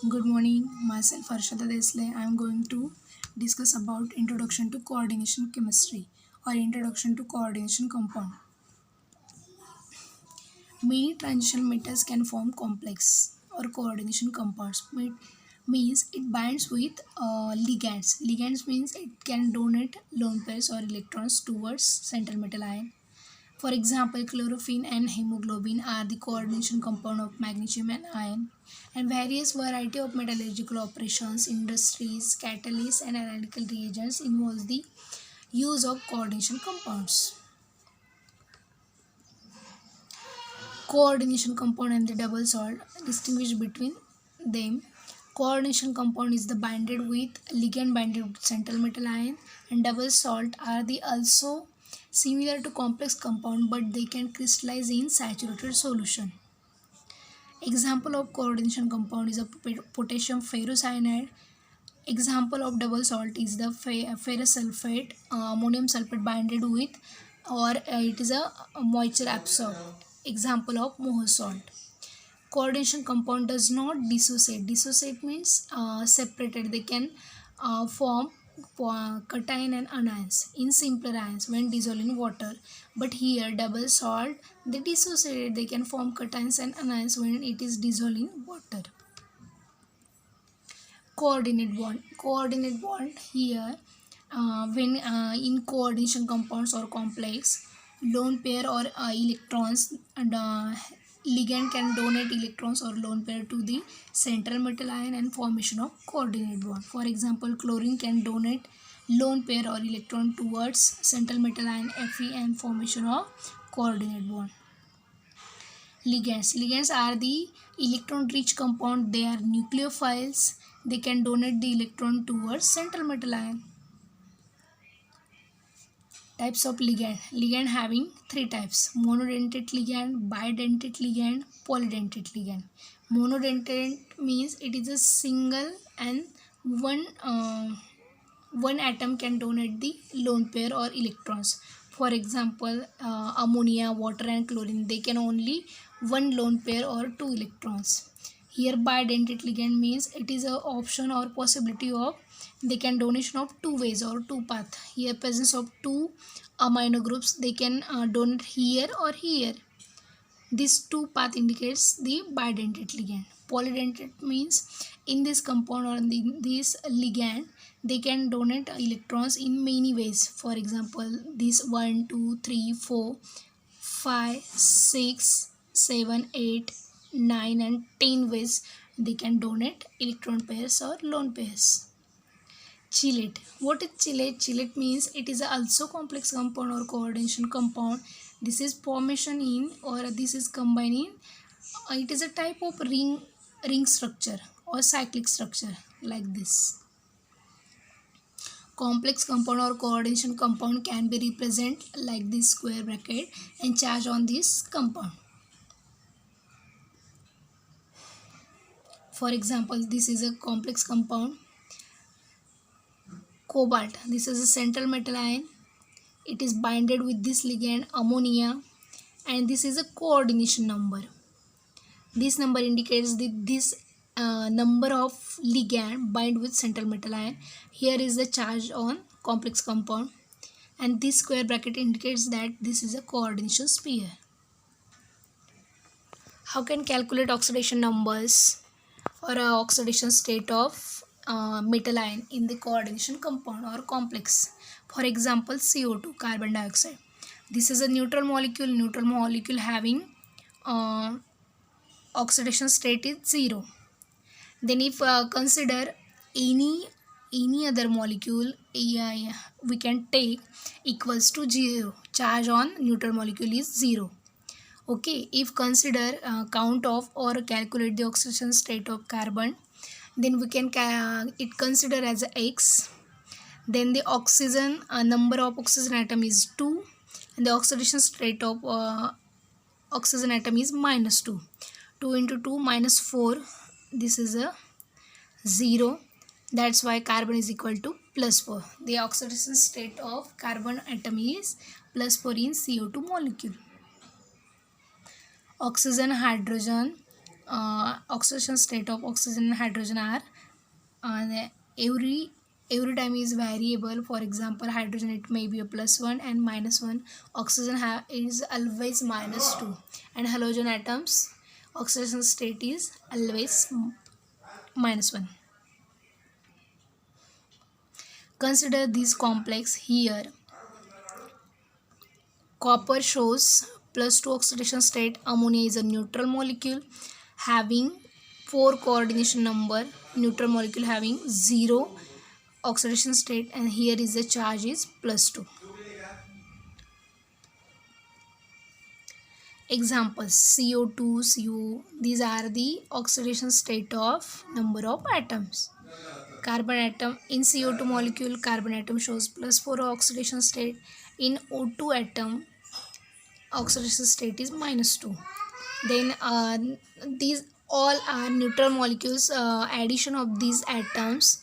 Good morning, myself Harshada Desle. I am going to discuss about introduction to coordination chemistry or introduction to coordination compound. Many transition metals can form complex or coordination compounds. Means it binds with ligands. Ligands means it can donate lone pairs or electrons towards central metal ion. For example, chlorophyll and hemoglobin are the coordination compound of magnesium and iron, and various variety of metallurgical operations, industries, catalysts, and analytical reagents involves the use of coordination compounds. Coordination compound and the double salt distinguish between them. Coordination compound is the binded with ligand binded with central metal ion, and double salt are the also similar to complex compound but they can crystallize in saturated solution. Example of coordination compound is a potassium ferrocyanide. Example of double salt is the ferrous sulfate, ammonium sulfate binded with, or it is a moisture absorbed. Example of Moho salt. Coordination compound does not dissociate. Dissociate means separated. They can form cation and anions in simpler ions when dissolved in water. But here double salt, they dissociate. They can form cations and anions when it is dissolved in water. Coordinate bond here when in coordination compounds or complex lone pair or electrons and ligand can donate electrons or lone pair to the central metal ion and formation of coordinate bond. For example, chlorine can donate lone pair or electron towards central metal ion Fe and formation of coordinate bond. Ligands are the electron rich compound. They are nucleophiles. They can donate the electron towards central metal ion. Types of ligand having three types: monodentate ligand, bidentate ligand, polydentate ligand. Monodentate means it is a single and one one atom can donate the lone pair or electrons. For example, ammonia, water and chlorine, they can only one lone pair or two electrons. Here bidentate ligand means it is a option or possibility of they can donation of two ways or two path. Here presence of two amino groups, they can donate here or here. This two path indicates the bidentate ligand. Polydentate means in this compound or in this ligand, they can donate electrons in many ways. For example, this 1, 2, 3, 4, 5, 6, 7, 8, 9 and 10 ways they can donate electron pairs or lone pairs. Chelate. What is chelate? Chelate means it is also complex compound or coordination compound. This is formation in or this is combining. It is a type of ring structure or cyclic structure like this. Complex compound or coordination compound can be represented like this square bracket and charge on this compound. For example, this is a complex compound. Cobalt, this is a central metal ion. It is binded with this ligand ammonia, and this is a coordination number. This number indicates this number of ligand bind with central metal ion. Here is the charge on complex compound, and this square bracket indicates that this is a coordination sphere. How can calculate oxidation numbers or oxidation state of metal ion in the coordination compound or complex? For example, CO2, carbon dioxide. This is a neutral molecule having oxidation state is 0. Then if consider any other molecule, we can take equals to 0. Charge on neutral molecule is 0. Okay, if consider count of or calculate the oxidation state of carbon, then we can it consider as a x. Then the oxygen number of oxygen atom is 2, and the oxidation state of oxygen atom is -2. 2 into 2 minus 4. This is a 0. That's why carbon is equal to +4. The oxidation state of carbon atom is +4 in CO2 molecule. Oxygen, hydrogen, oxidation state of oxygen and hydrogen are every time is variable. For example, hydrogen it may be a +1 and -1. Oxygen is always -2, and halogen atoms oxidation state is always -1. Consider this complex here. Copper shows +2 oxidation state. Ammonia is a neutral molecule having 4 coordination number. Neutral molecule having 0 oxidation state, and here is the charge is +2. Examples: CO2, CO. These are the oxidation state of number of atoms. Carbon atom in CO2 molecule, carbon atom shows +4 oxidation state. In O2 atom, oxidation state is -2. Then these all are neutral molecules. Addition of these atoms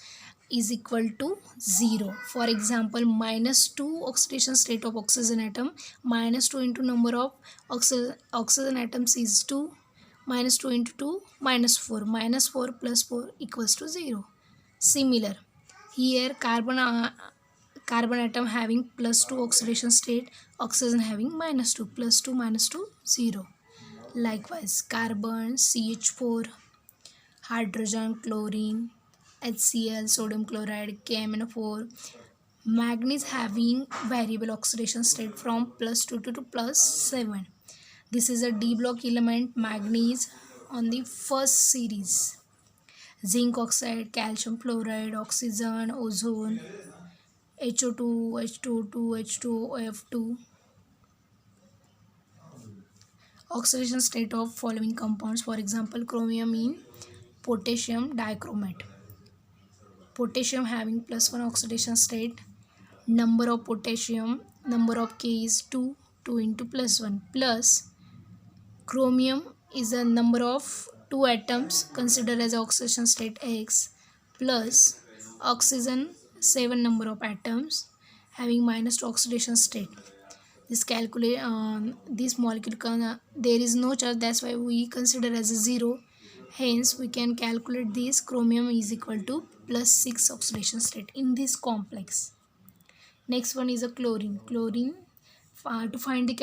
is equal to 0. For example, -2 oxidation state of oxygen atom, -2 into number of oxygen atoms is 2, -2 into 2, -4, -4 plus 4 equals to 0. Similar, here carbon atom having +2 oxidation state, oxygen having -2, +2 -2 0. Likewise, carbon, CH4, hydrogen, chlorine, HCl, sodium chloride, KMnO4. Manganese having variable oxidation state from +2 to +7. This is a D block element, manganese on the first series. Zinc oxide, calcium fluoride, oxygen, ozone, HO2, H2O2, H2OF2. Oxidation state of following compounds. For example, chromium in potassium dichromate. Potassium having +1 oxidation state. Number of potassium, number of K is 2, 2 into +1, plus chromium is a number of 2 atoms considered as oxidation state X, plus oxygen 7 number of atoms having -2 oxidation state. This calculate this molecule there is no charge, that's why we consider as a 0. Hence we can calculate this chromium is equal to +6 oxidation state in this complex. Next one is a chlorine. To find the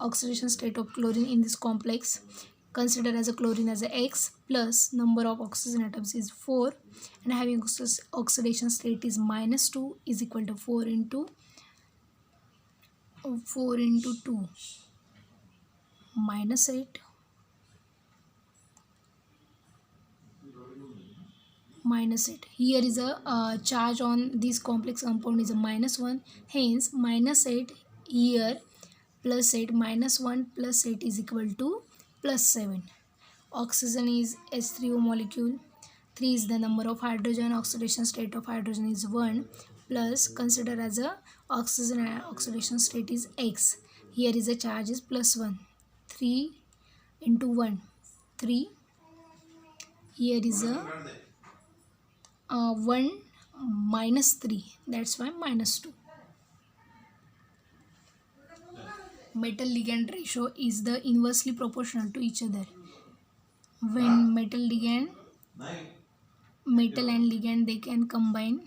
oxidation state of chlorine in this complex, consider as a chlorine as a X, plus number of oxygen atoms is 4, and having oxidation state is -2 is equal to 4 into 2 -8 -8. Here is a charge on this complex compound is a -1. Hence -8 here, +8 -1 +8 is equal to +7. Oxygen is H3O molecule. 3 is the number of hydrogen. Oxidation state of hydrogen is 1, plus consider as a oxygen oxidation state is X. Here is a charge is +1. 3 into 1, 3. Here is a 1 -3, that's why -2. Metal ligand ratio is the inversely proportional to each other. When metal and ligand they can combine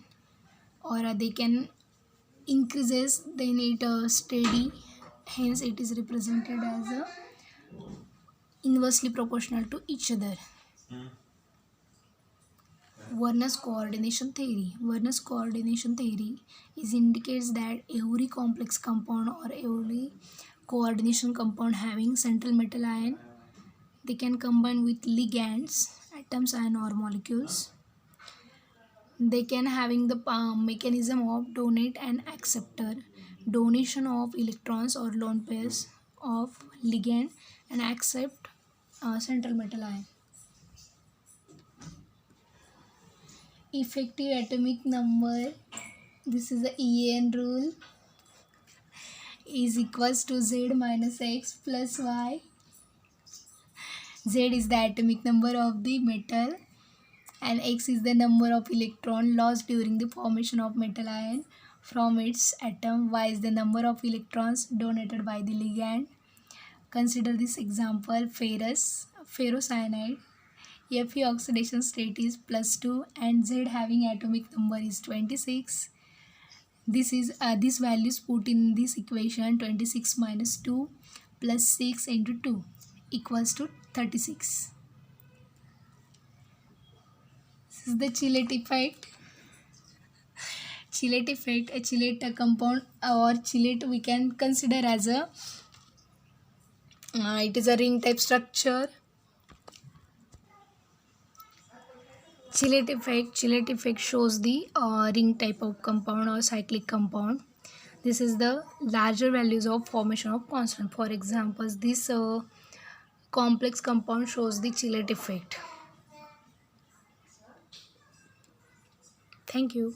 or they can increases, then it steady, hence it is represented as a inversely proportional to each other. Werner's coordination theory. Werner's coordination theory indicates that every complex compound or every coordination compound having central metal ion, they can combine with ligands, atoms, ion or molecules. They can having the mechanism of donate and acceptor, donation of electrons or lone pairs of ligand and accept central metal ion. Effective atomic number, this is the EAN rule, is equals to Z minus X plus Y. Z is the atomic number of the metal and X is the number of electron lost during the formation of metal ion from its atom. Y is the number of electrons donated by the ligand. Consider this example: ferrocyanide. Fe oxidation state is +2 and Z having atomic number is 26. This values put in this equation: 26 minus 2 plus 6 into 2 equals to 36. This is the chelate effect. Chelate effect, a chelate compound or chelate we can consider as a it is a ring type structure. Chelate effect shows the ring type of compound or cyclic compound. This is the larger values of formation of constant. For example, this complex compound shows the chelate effect. Thank you.